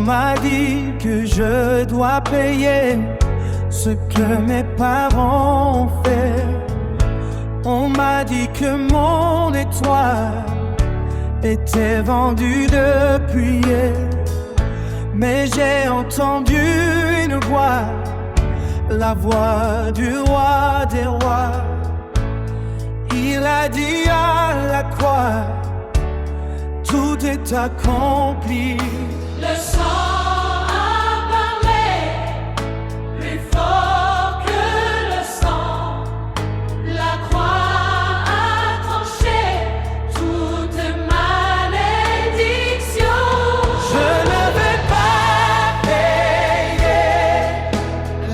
m'a dit que je dois payer ce que mes parents ont fait. On m'a dit que mon étoile était vendue depuis hier. Mais j'ai entendu une voix, la voix du roi des rois. Il a dit à la croix, tout est accompli. Le sang a parlé, plus fort que le sang. La croix a tranché toute malédiction. Je ne vais pas payer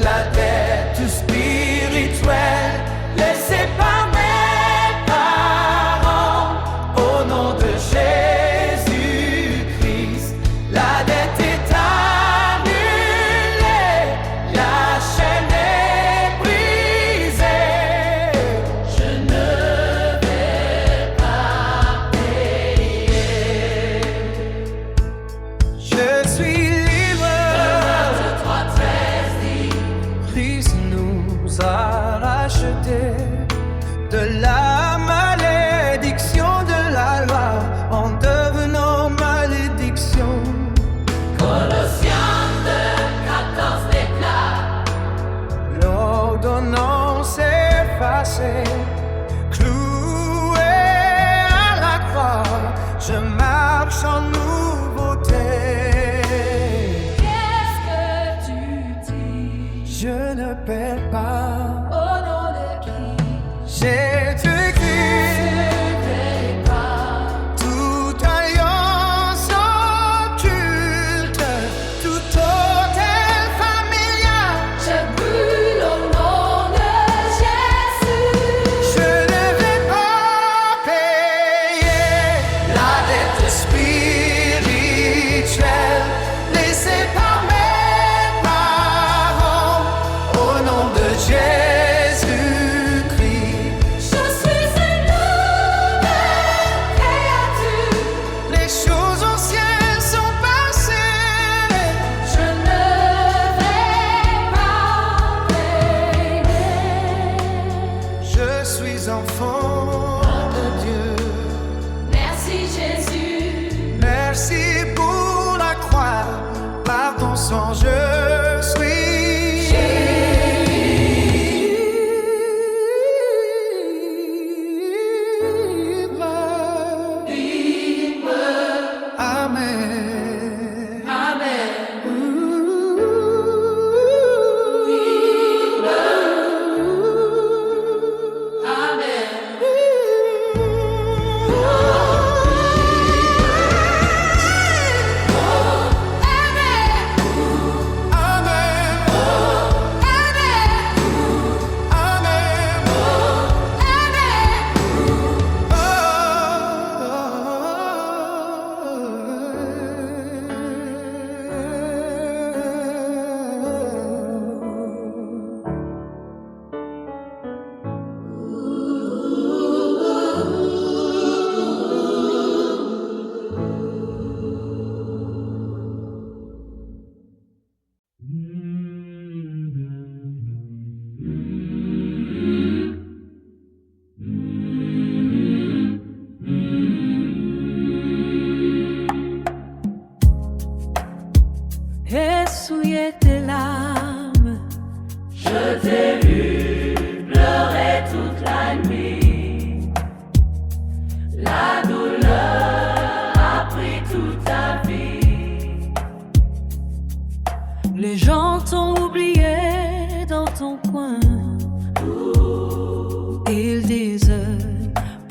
la dette spirituelle laissée par mes parents au nom de Jésus-Christ. La dette est annulée, la chaîne est brisée. Je ne vais pas payer. Je suis libre. 23-13 dit, Christ nous a rachetés de la malédiction de la loi en devenant malédiction. Colossiens 2-14 déclare, L'ordonnance effacée, clouée à la croix, je marche en nouveauté. qu'est-ce que tu dis? Je ne perds pas, Au nom de qui? Jésus-Christ. Je vais pas. Toute alliance occulte, tout hôtel familial, Je brûle au nom de Jésus. je ne vais pas payer la dette spirituelle laissée par mes parents au nom de Jésus-Christ. Je suis une nouvelle créature. Les choses anciennes sont passées. Je ne vais pas payer. Je suis enfant de Dieu. Merci Jésus. Merci pour la croix. Par ton sang, je suis libre. Amen. Amen. Amen. Essuyez tes larmes, Je t'ai vu pleurer toute la nuit. La douleur a pris toute ta vie. les gens t'ont oublié dans ton coin. Ils disent,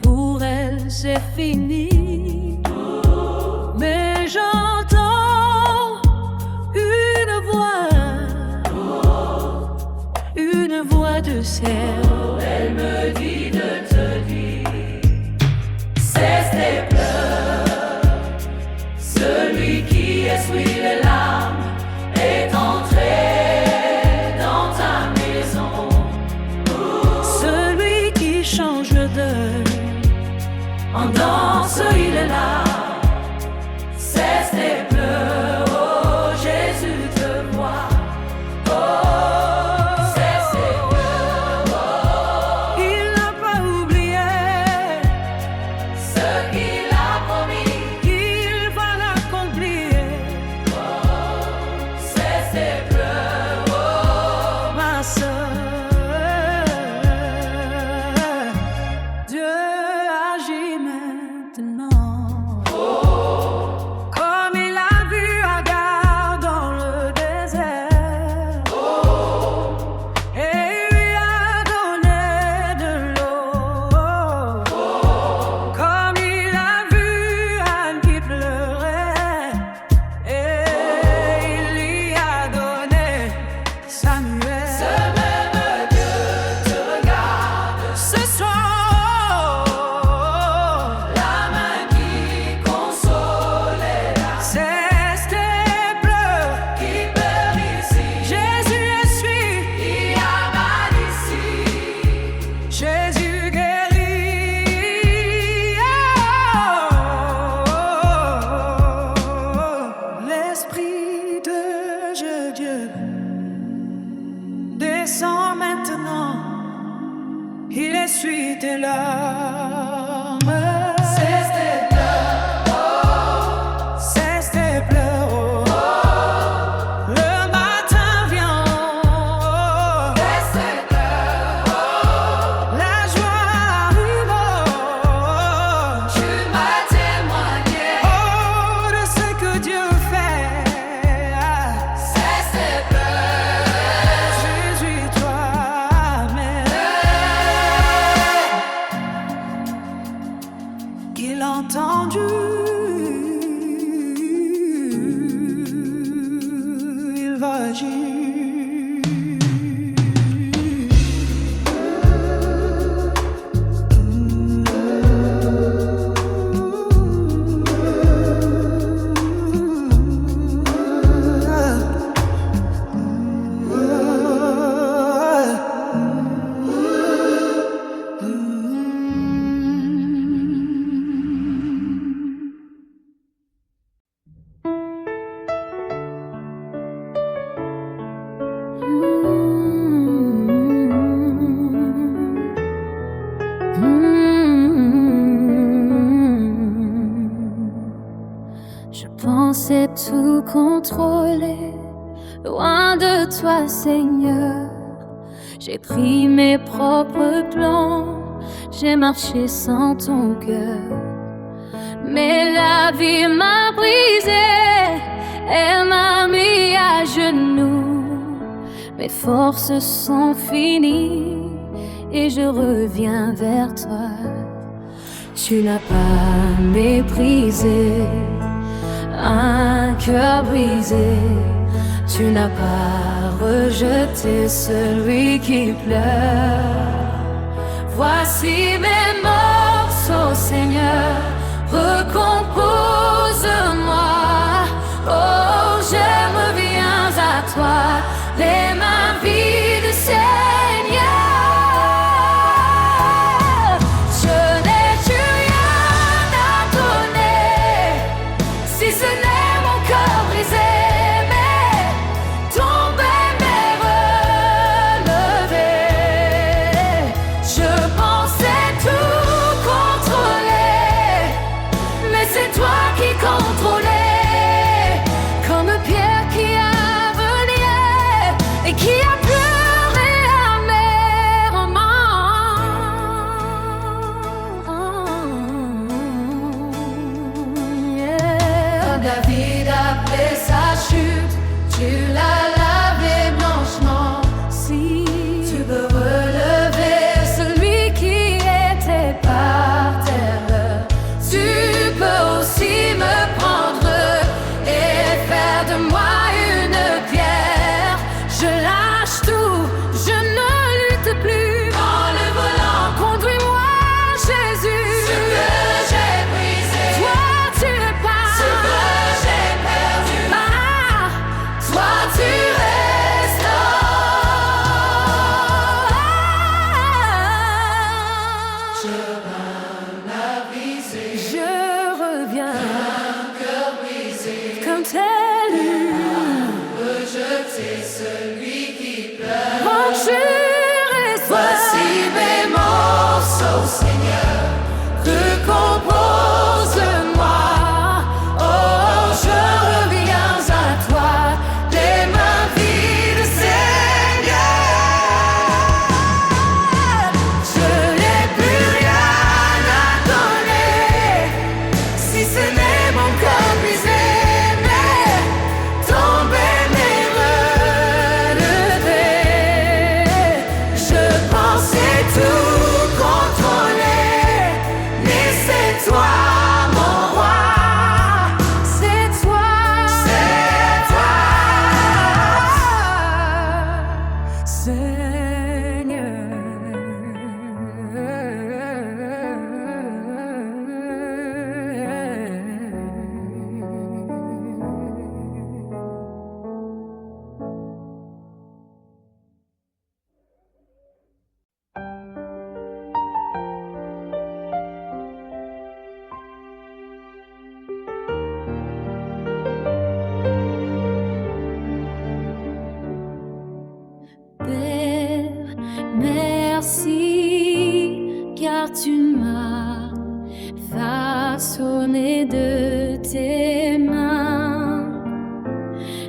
pour elle c'est fini. Mais j'entends une voix de ciel. Elle me dit de te dire, cesse tes pleurs. Celui qui essuie les larmes est entré dans ta maison. Celui qui change d'heure En danse Essuie tes larmes. Cesse tes pleurs, oh. Cesse tes pleurs, oh. Le matin vient, oh. Cesse tes pleurs, oh. La joie arrive, oh. Tu m'as témoigné, Oh, de ce que Dieu fait. cesse tes pleurs. Jésus, toi-même. Qu'il a entendu, il va agir. Je pensais tout contrôler, loin de toi, Seigneur. J'ai pris mes propres plans, j'ai marché sans ton cœur. Mais la vie m'a brisé, elle m'a mis à genoux. Mes forces sont finies et je reviens vers toi. Tu n'as pas méprisé un cœur brisé. Tu n'as pas rejeté celui qui pleure. Voici mes morceaux, Seigneur, recompose-moi. Oh, je reviens à toi, les mains vides, Seigneur. Je n'ai rien à donner, si ce n'est mon cœur brisé. Mais tomber, mais relever. Je pensais tout contrôler, mais c'est toi qui contrôlais. Comme Pierre qui a venié et qui a pleuré amèrement. Comme David après sa chute, tu l'as lavé blanchement. Si Tu peux relever celui qui était par terre. Tu peux aussi me prendre et faire de moi une pierre. je lâche tout, je ne lutte plus. Prends le volant, Conduis-moi, Jésus. ce que j'ai brisé, Toi, tu es pas. ce que j'ai perdu. Ah, Toi, tu restaures. je reviens Cœur brisé, comme tel. rejeter celui qui pleure. Oh, tu restes. Voici mes morceaux, Seigneur, recompose-moi. Oh, je reviens à toi, les mains vides, Seigneur. Je n'ai plus rien à donner, si ce n'est mon cœur brisé. Mais tomber, mais relever. Je pensais tout contrôler, mais c'est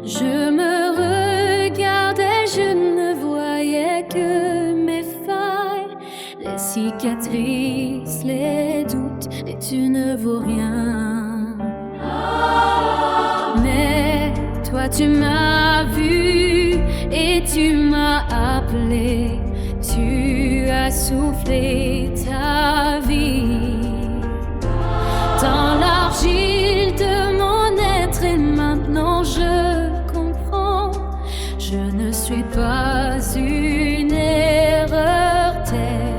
Je me regardais, je ne voyais que mes failles, les cicatrices, les doutes, et tu ne vaux rien. Mais toi tu m'as vu et tu m'as appelé, tu as soufflé ta vie dans l'argile de mon être et maintenant je comprends, je ne suis pas une erreur telle.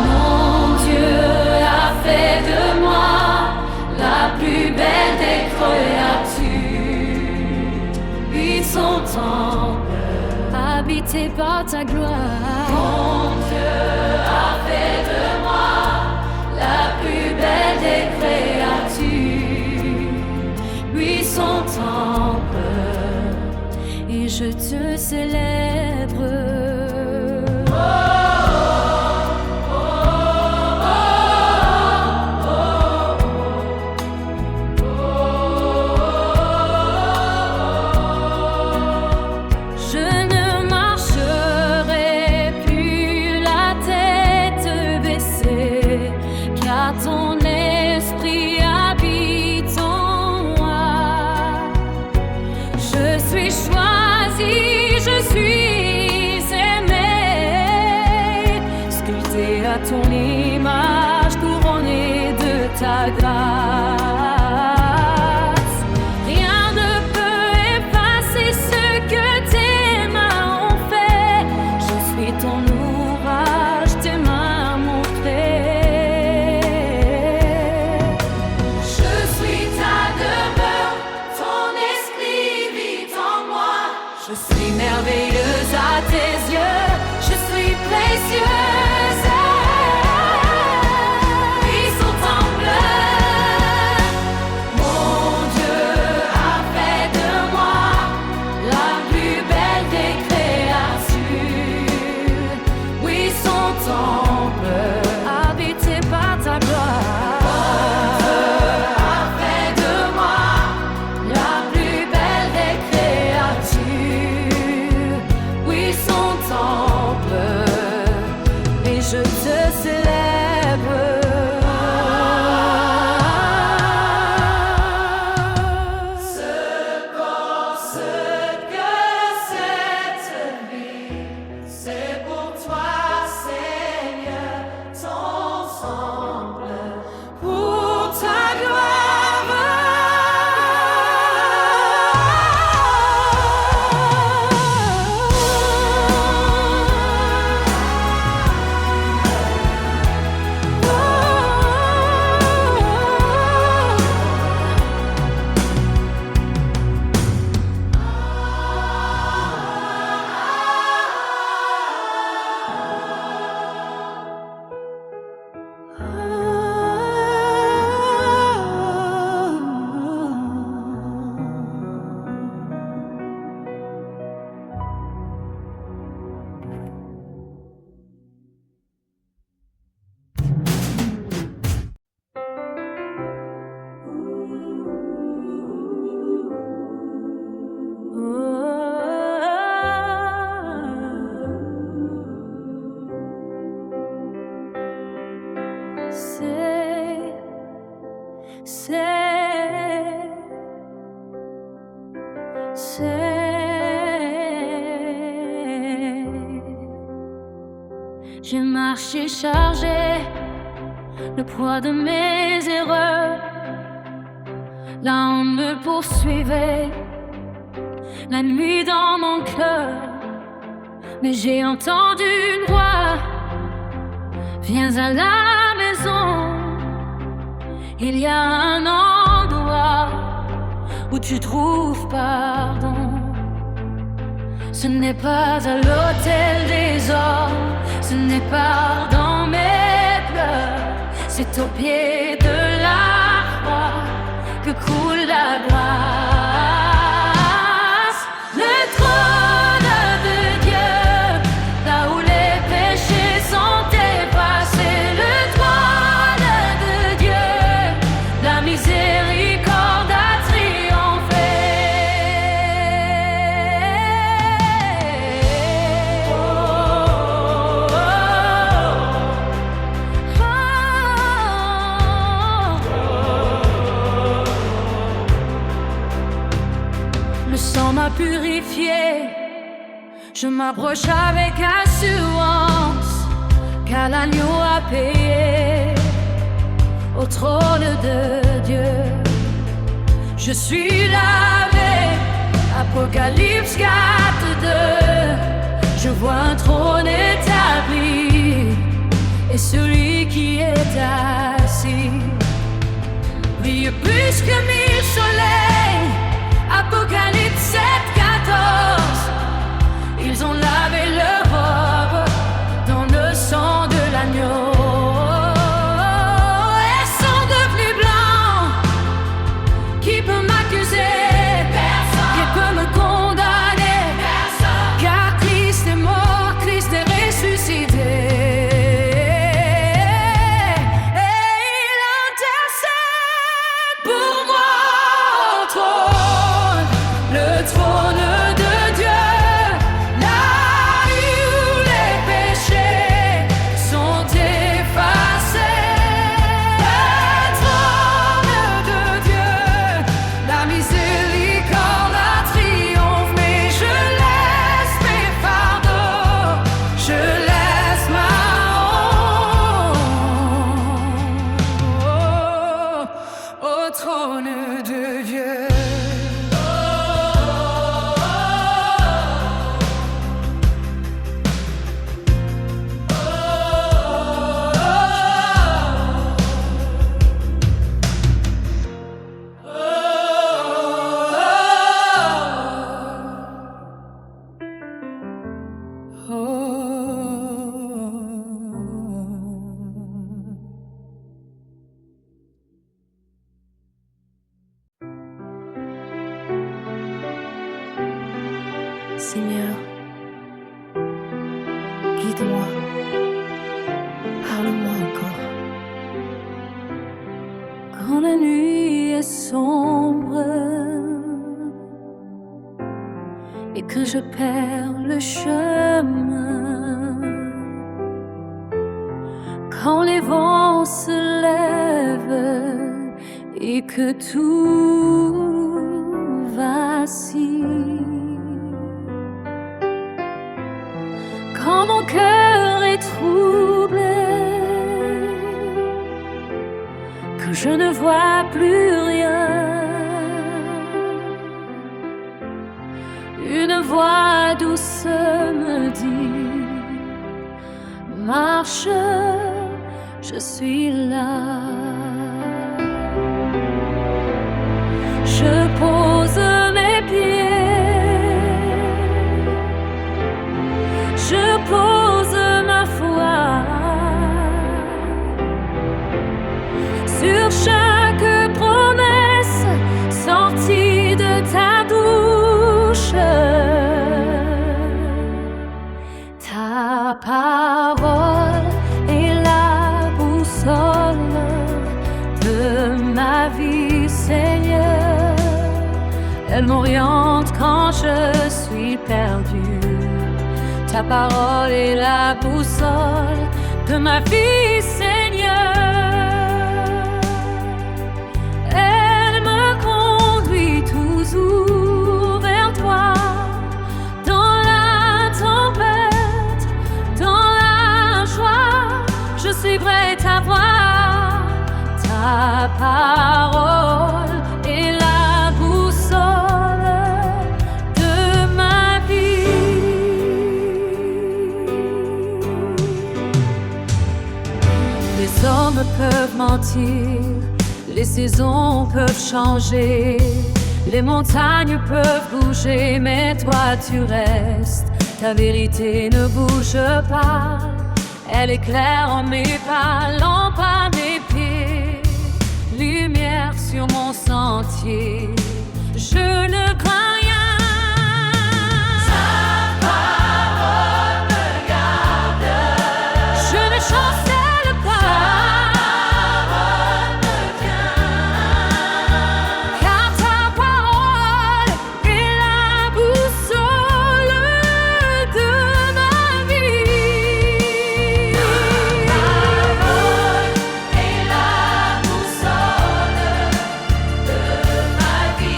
Mon Dieu a fait de moi la plus belle des créatures, puis son temple habité par ta gloire. Mon Dieu a fait de moi la plus belle des créatures, lui son temple, et je te célèbre. Ton esprit habite en moi. Je suis choisie, je suis aimée, sculptée à ton image, couronnée de ta grâce. Rien ne peut effacer ce que tes mains ont fait. Je suis ton ouvrage, tes mains m'ont créé. Je suis merveilleuse à tes yeux, je suis précieuse. Puis son temple, mon Dieu a fait de moi la plus belle des créatures. Oui, son temple, habité par ta gloire. Je te célèbre. Je pense que cette vie, c'est pour toi, Seigneur, ton semble, pour ta gloire. J'ai marché chargé, le poids de mes erreurs. Là on me poursuivait, la nuit dans mon cœur. Mais j'ai entendu une voix, viens à la maison. Il y a un endroit où tu trouves pardon. Ce n'est pas à l'autel des hommes, ce n'est pas dans mes pleurs, c'est au pied de la croix que coule la grâce. Le trône de Dieu, là où les péchés sont effacés, le trône de Dieu, la miséricorde a triomphé. Le sang m'a purifié. Je m'approche avec assurance, car l'agneau a payé au trône de Dieu. Je suis lavé. Apocalypse 4:2. Je vois un trône établi et celui qui est assis brille plus que 1000 soleils. Apocalypse 7:14. Ils ont lavé leur robe dans le sang de l'agneau. Elles sont devenues blancs. Qui peut m'accuser? Personne. Qui peut me condamner? Personne. Car Christ est mort, Christ est ressuscité. Seigneur, guide-moi, parle-moi encore. Quand la nuit est sombre et que je perds le chemin, quand les vents se lèvent et que tout vacille, quand mon cœur est troublé, que je ne vois plus rien, une voix douce me dit: marche, je suis là. Je pose mes pieds, je pose ma foi sur chaque promesse sortie de ta bouche. Ta parole est la boussole de ma vie, Seigneur. Elle m'oriente quand je suis perdue. Ta parole est la boussole de ma vie, Seigneur. Elle me conduit toujours vers toi. Dans la tempête, dans la joie, je suivrai ta voix. Ta parole est la boussole de ma vie. Les hommes peuvent mentir, les saisons peuvent changer, les montagnes peuvent bouger, mais toi tu restes. Ta vérité ne bouge pas, elle éclaire en mes pas, lampe à mes pieds, lumière sur mon sentier. Je ne crains rien. Ta parole me garde. Je ne chancelle pas. Ta parole me tient. Car ta parole est la boussole de ma vie. Ta parole est la boussole de ma vie.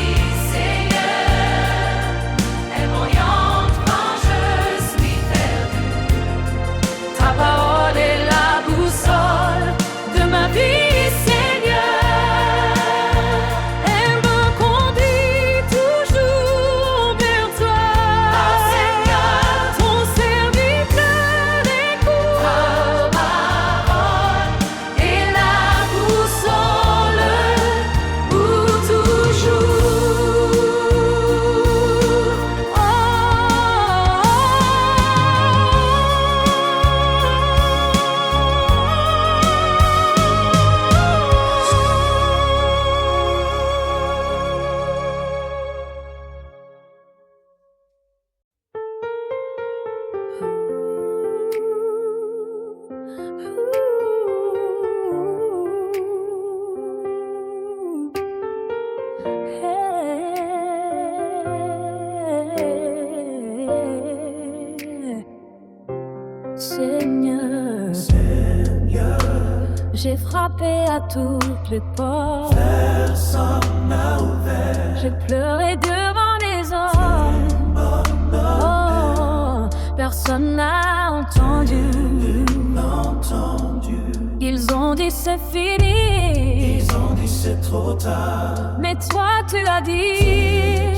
J'ai frappé à toutes les portes. Personne n'a ouvert. J'ai pleuré devant les hommes. Oh, personne n'a entendu. Ils ont dit c'est fini. Ils ont dit c'est trop tard. Mais toi tu as dit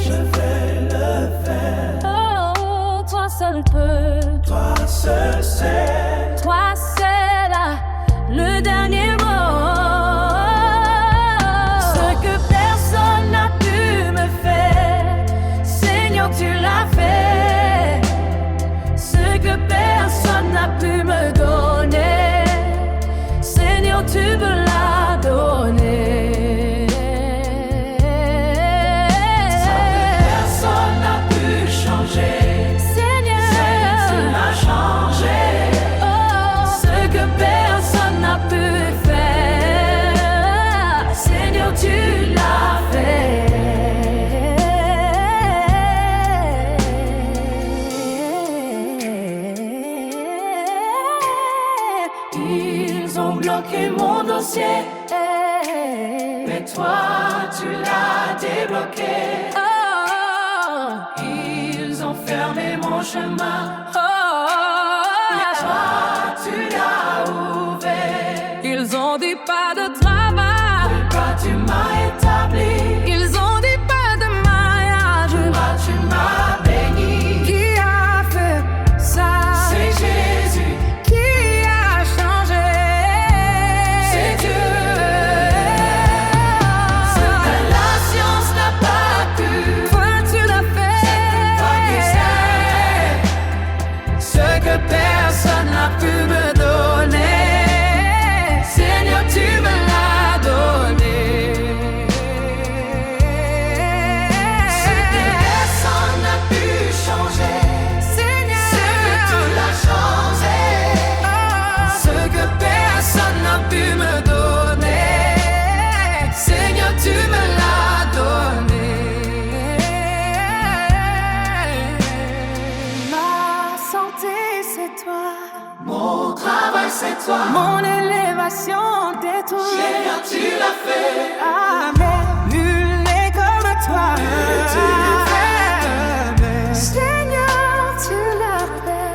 Je vais le faire. oh, toi seul peux. Toi seul sais. Toi seul as le dernier mot. Ce que personne n'a pu me faire, Seigneur tu l'as fait. Ce que personne n'a pu me donner, Seigneur tu me l'as donné. Ce que personne n'a pu changer, Seigneur tu l'as changé. oh, ce que personne n'a pu faire, Seigneur tu l'as fait. Ils ont bloqué mon dossier, mais toi tu l'as débloqué. Oh, Ils ont fermé mon chemin, oh, toi tu l'as ouvert. ils ont dit pas de travail, Toi tu m'as établi, ils ont dit pas de mariage. toi tu m'as béni. Qui a fait ça? C'est Jésus, Qui a changé? c'est Dieu. Ce que la science n'a pas pu, Toi tu l'as toi qui fait. sais. Ce que personne n'a pu me donner, Seigneur tu me l'as donné. Ce que personne n'a pu changer, Seigneur, ce que tu l'as changé. Ce que personne n'a pu me donner, Seigneur tu me l'as donné. ma santé c'est toi, Mon travail c'est toi, mon élévation c'est toi. Seigneur tu l'as fait. Amen. Nul n'est comme toi. Amen. Seigneur, tu l'as fait.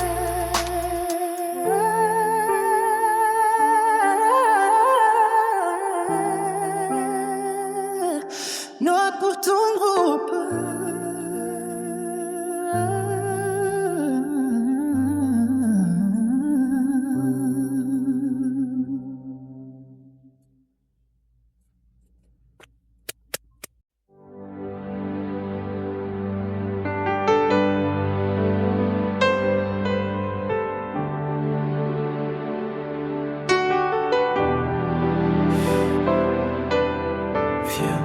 Note pour ton groupe. Viens.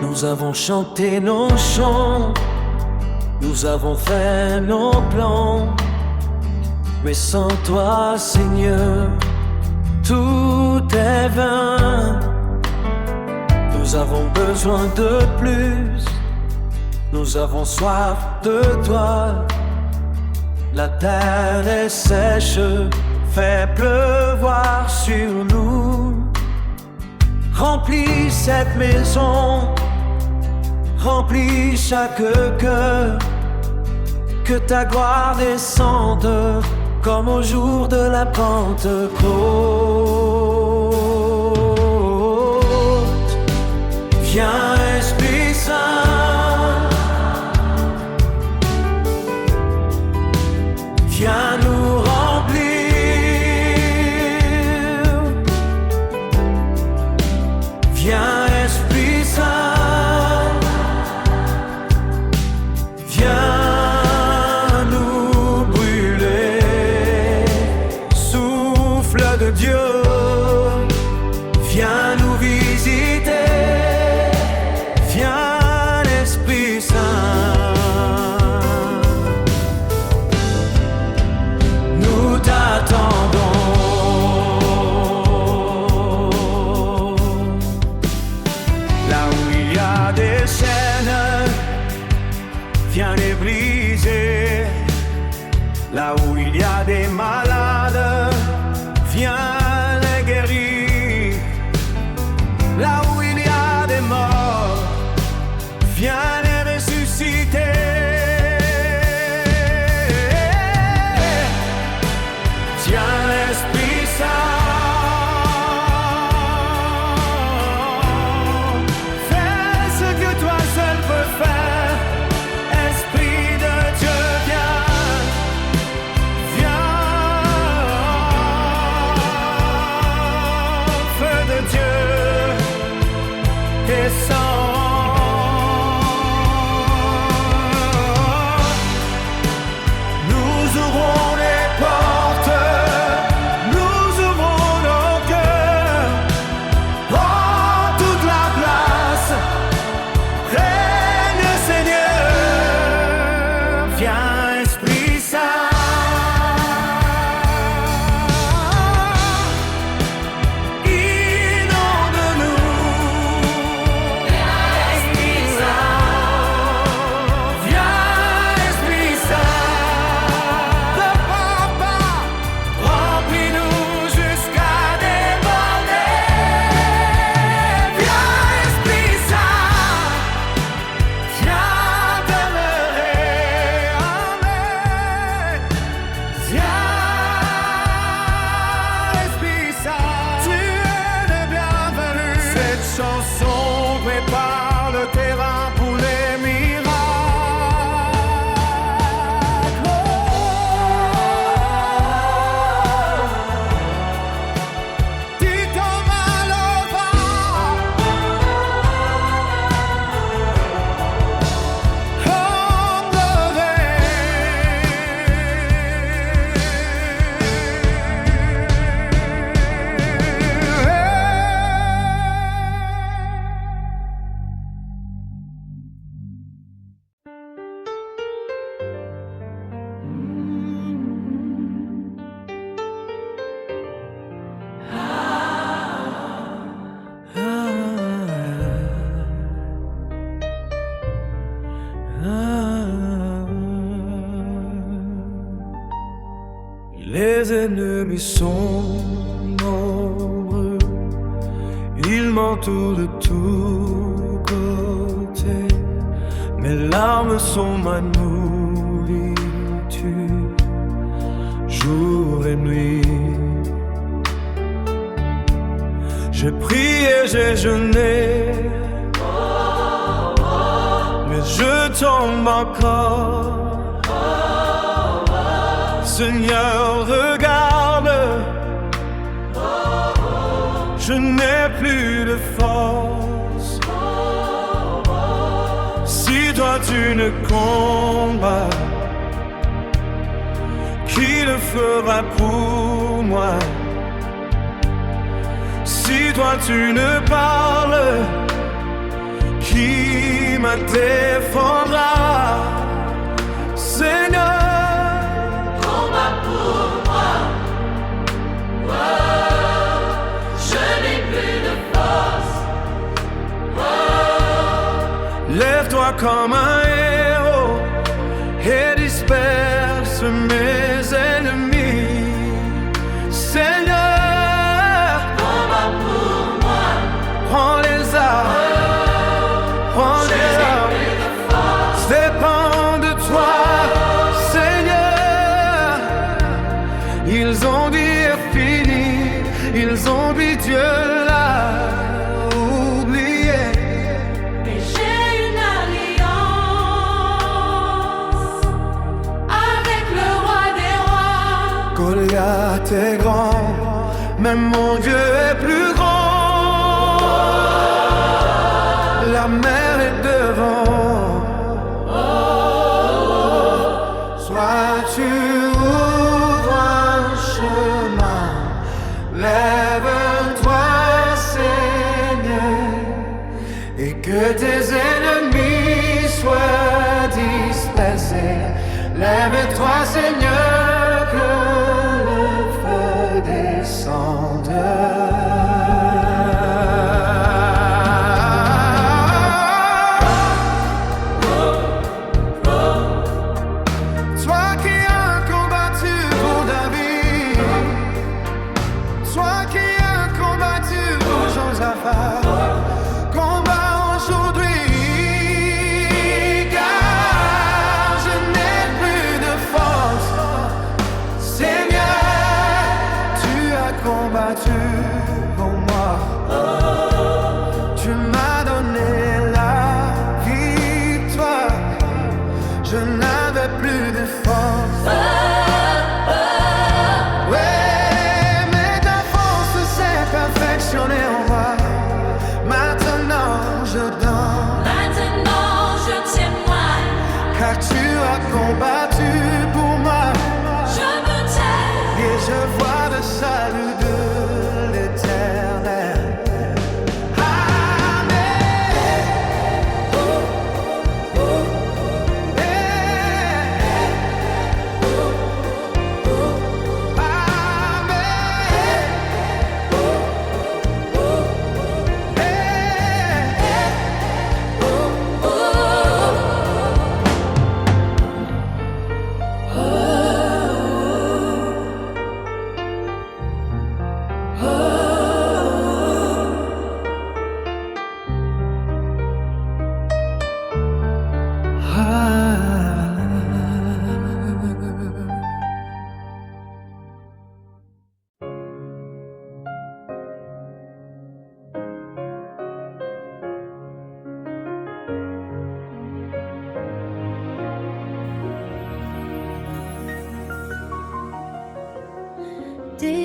Nous avons chanté nos chants, nous avons fait nos plans, mais sans toi, Seigneur, tout est vain. Nous avons besoin de plus, nous avons soif de toi. La terre est sèche, fais pleuvoir sur nous. Remplis cette maison, remplis chaque cœur, que ta gloire descende comme au jour de la Pentecôte. Viens Esprit Saint, viens nous remplir. Viens Esprit Saint, viens nous brûler. Souffle de Dieu, viens les briser. Là où il y a des malades, viens les guérir. Là où il y a des morts, viens les ressusciter. Tiens l'Esprit Saint, fais ce que toi seul peux faire. Esprit de Dieu, viens, feu de Dieu, descends. Nous ouvrons les portes, nous ouvrons nos cœurs. Prends toute la place, règne Seigneur. Viens Esprit Saint, inonde-nous. Viens Esprit Saint, le Papa, remplis-nous jusqu'à déborder. Viens Esprit Saint, viens demeurer en nous. Viens Esprit Saint, tu es le bienvenu. Cette chanson prépare le terrain pour les miracles. Dis ton mal au vent, comme le Les ennemis sont nombreux, ils m'entourent de tous côtés. Mes larmes sont ma nourriture, jour et nuit. J'ai prié, j'ai jeûné, mais je tombe encore. Seigneur, regarde, je n'ai plus de force. Si toi tu ne combats, qui le fera pour moi? Si toi tu ne parles, qui me défendra? Seigneur, lève-toi comme un héros et disperse mes ennemis. Seigneur, combat pour moi. Prends les armes, prends les armes. Dépend de toi, Seigneur. Ils ont dit fini, ils ont dit Dieu l'a oublié. Goliath est grand, mais mon Dieu est plus grand. La mer est devant. Soit tu ouvres un chemin, lève-toi Seigneur, et que tes ennemis soient dispersés. Lève-toi Seigneur, que le feu descende.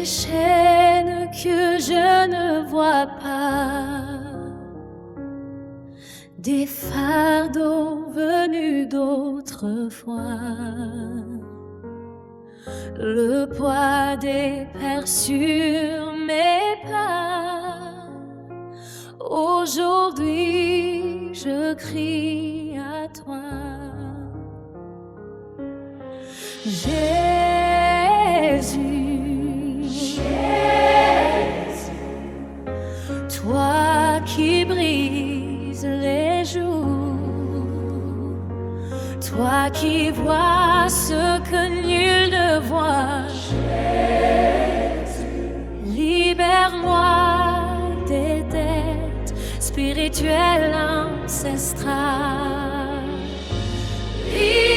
des chaînes que je ne vois pas, des fardeaux venus d'autrefois, le poids des pères sur mes pas. Aujourd'hui, je crie à toi. Jésus, toi qui brises les jours, toi qui vois ce que nul ne voit, libère-moi des dettes spirituelles ancestrales. Libère-moi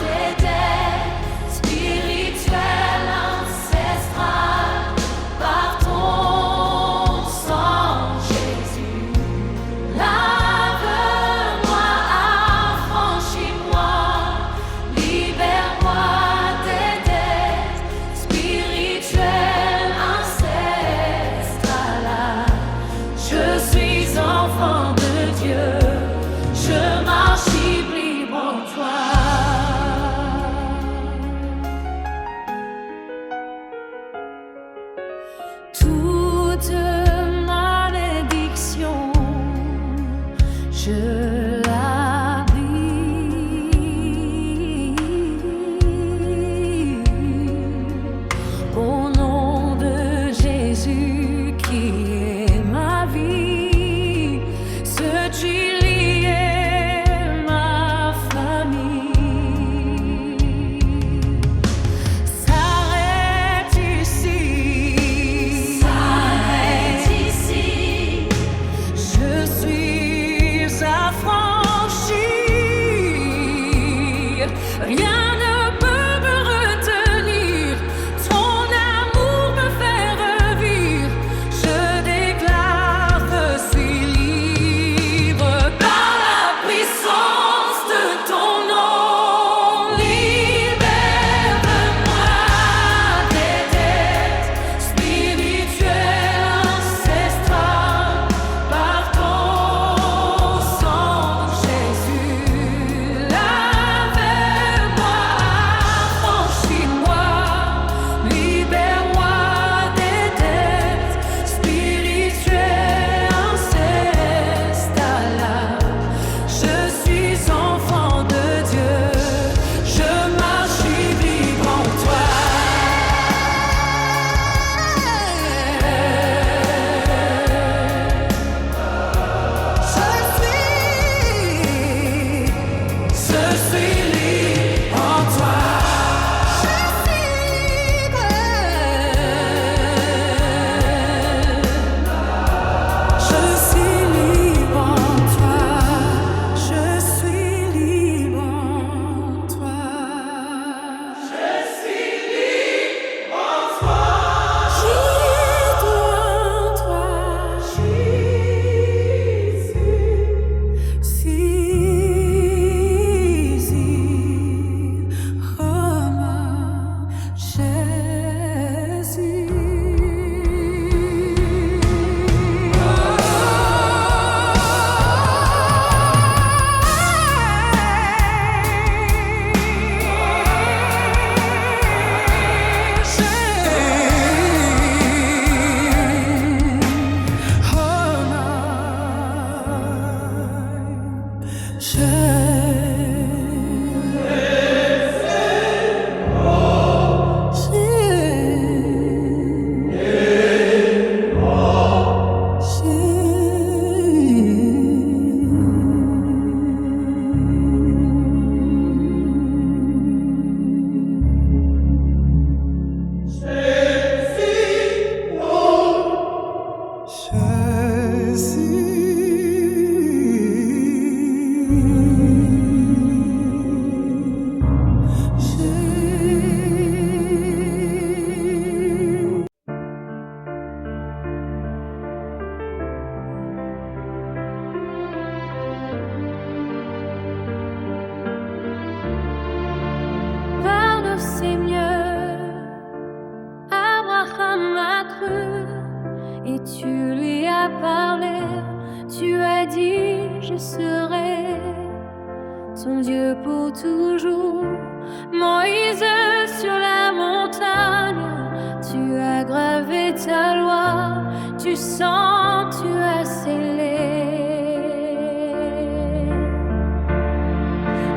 des dettes spirituelles ancestrales par ton sang, Jésus. Lave-moi, affranchis-moi, libère-moi des dettes spirituelles ancestrales. Je suis enfant de Dieu. Je marche libre en toi. Toute malédiction, je la brise. Au nom de Jésus qui est ma vie, ce tu rien ne peut me retenir, ton amour me fait revivre. Je déclare que je suis libre par la puissance de ton nom. Libère-moi des dettes spirituelles ancestrales par ton sang, Jésus. Seigneur, tu lui as parlé, tu as dit je serai ton Dieu pour toujours. Moïse sur la montagne, tu as gravé ta loi, tu sens, tu as scellé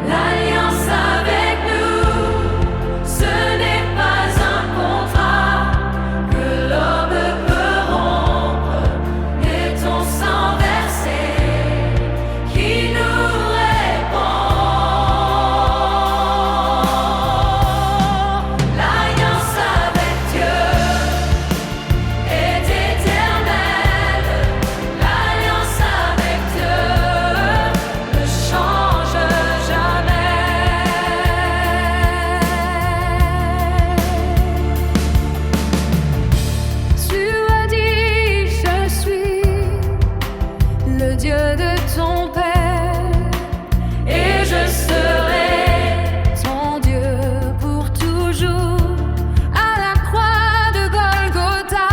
l'alliance avec nous. Ce n'est pas un contrat que l'homme peut rompre, mais ton sang versé qui nous répond. L'alliance avec Dieu est éternelle. L'alliance avec Dieu ne change jamais. Tu as dit je suis le Dieu de ton Père et je serai ton Dieu pour toujours. À la croix de Golgotha,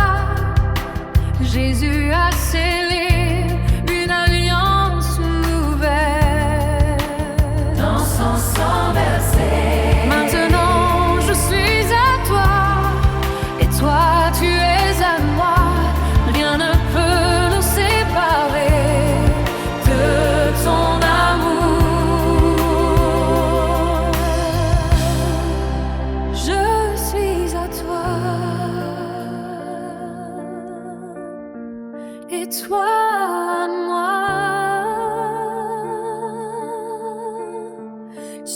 Jésus a scellé une alliance nouvelle dans son sang versé. Maintenant je suis à toi et toi tu es à moi. Rien ne peut nous séparer de ton amour. Je suis à toi et toi à moi.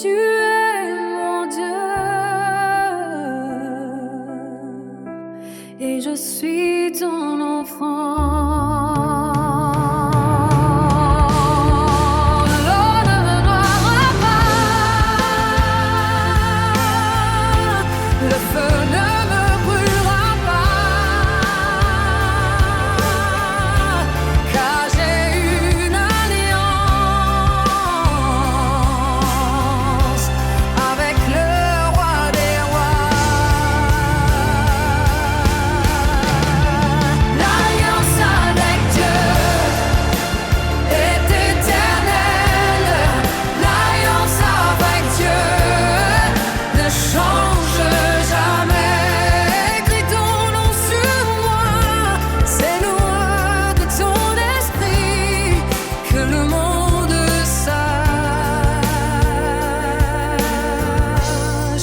Tu es mon Dieu et je suis ton enfant. L'eau ne me noiera pas, le feu ne me brûlera pas, car j'ai une alliance avec le roi des rois. L'alliance avec Dieu est éternelle. L'alliance avec Dieu ne change jamais. Écris ton nom sur moi, c'est loin de ton esprit que le monde sache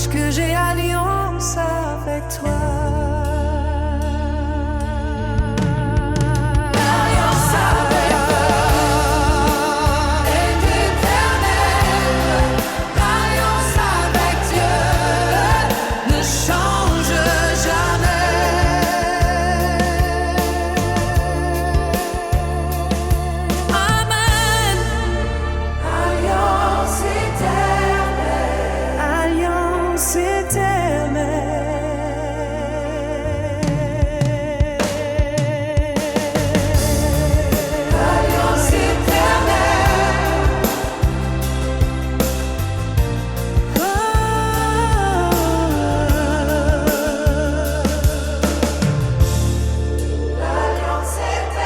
que j'ai alliance avec toi. L'alliance avec Dieu est éternelle. L'alliance avec Dieu ne change jamais. Amen. Alliance éternelle. Alliance éternelle. Alliance éternelle. L'alliance éternelle.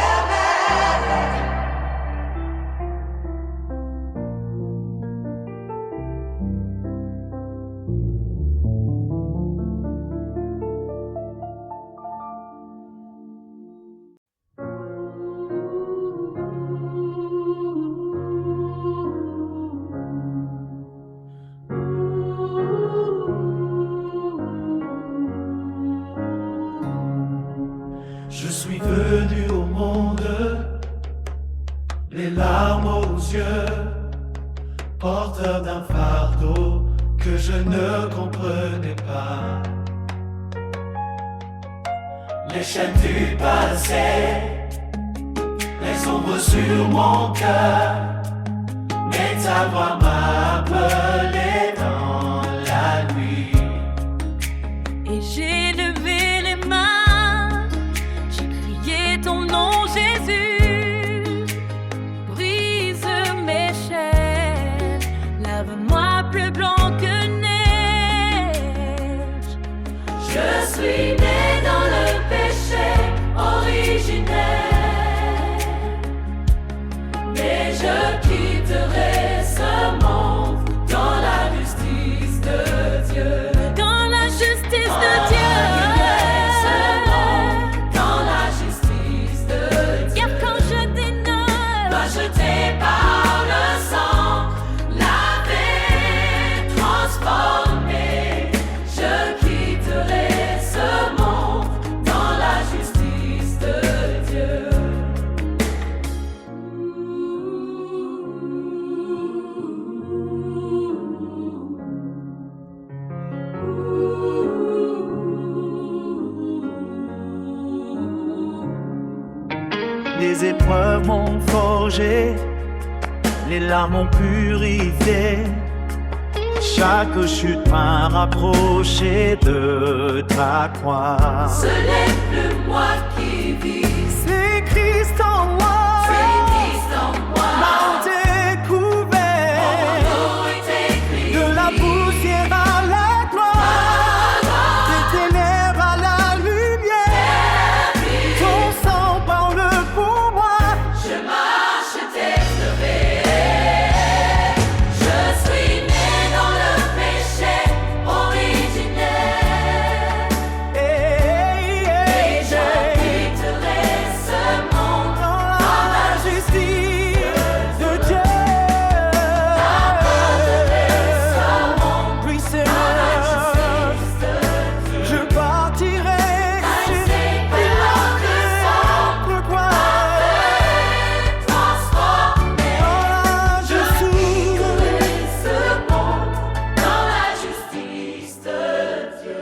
Je suis venu au monde, les larmes aux yeux, porteur d'un fardeau que je ne comprenais pas. Les chaînes du passé, les ombres sur mon cœur, mais ta voix m'a appelé dans la nuit. Et j'ai levé les mains, j'ai crié ton nom Jésus. Brise mes chaînes, lave-moi plus blanc que neige. Je suis né dans le péché originel. épreuves m'ont forgé, les larmes m'ont purifié. Chaque chute m'a rapproché de ta croix. Ce n'est plus moi qui vis, C'est Christ en moi. c'est Christ en moi. M'a découvert. Mon nom est écrit De la poussière à la gloire, des ténèbres à la lumière, ton sang parle pour moi. Je marche déclaré. Je suis né dans le péché originel. Et j'habiterai ce monde Dans la justice de Dieu. Oui, Seigneur, je partirai sur le quoi. transformé. Je suis Ce monde dans la justice de Dieu.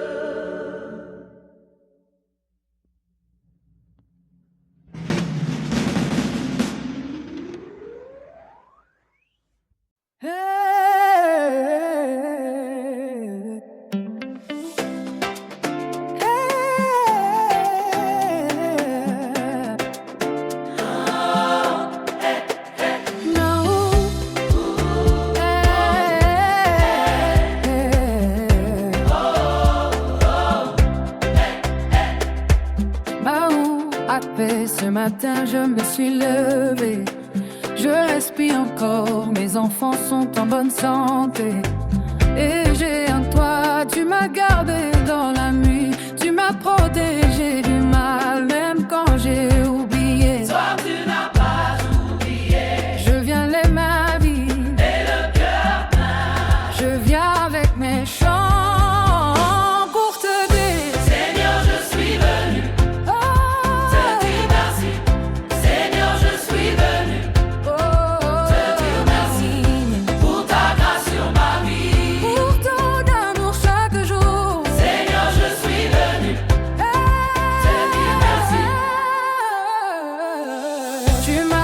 Ce matin, je me suis levée. Je respire encore, mes enfants sont en bonne santé. Et j'ai un toit, tu m'as gardé dans la nuit. Tu m'as protégé du mal, même quand j'ai oublié. Toi, tu n'as pas oublié. Je viens les mains vides Et le cœur plein. je viens avec mes chants pour te dire Seigneur, je suis venu oh, te dire merci. Seigneur, je suis venu oh, te dire merci pour ta grâce sur ma vie. pour ton amour chaque jour. Seigneur, je suis venu te dire merci. Tu m'as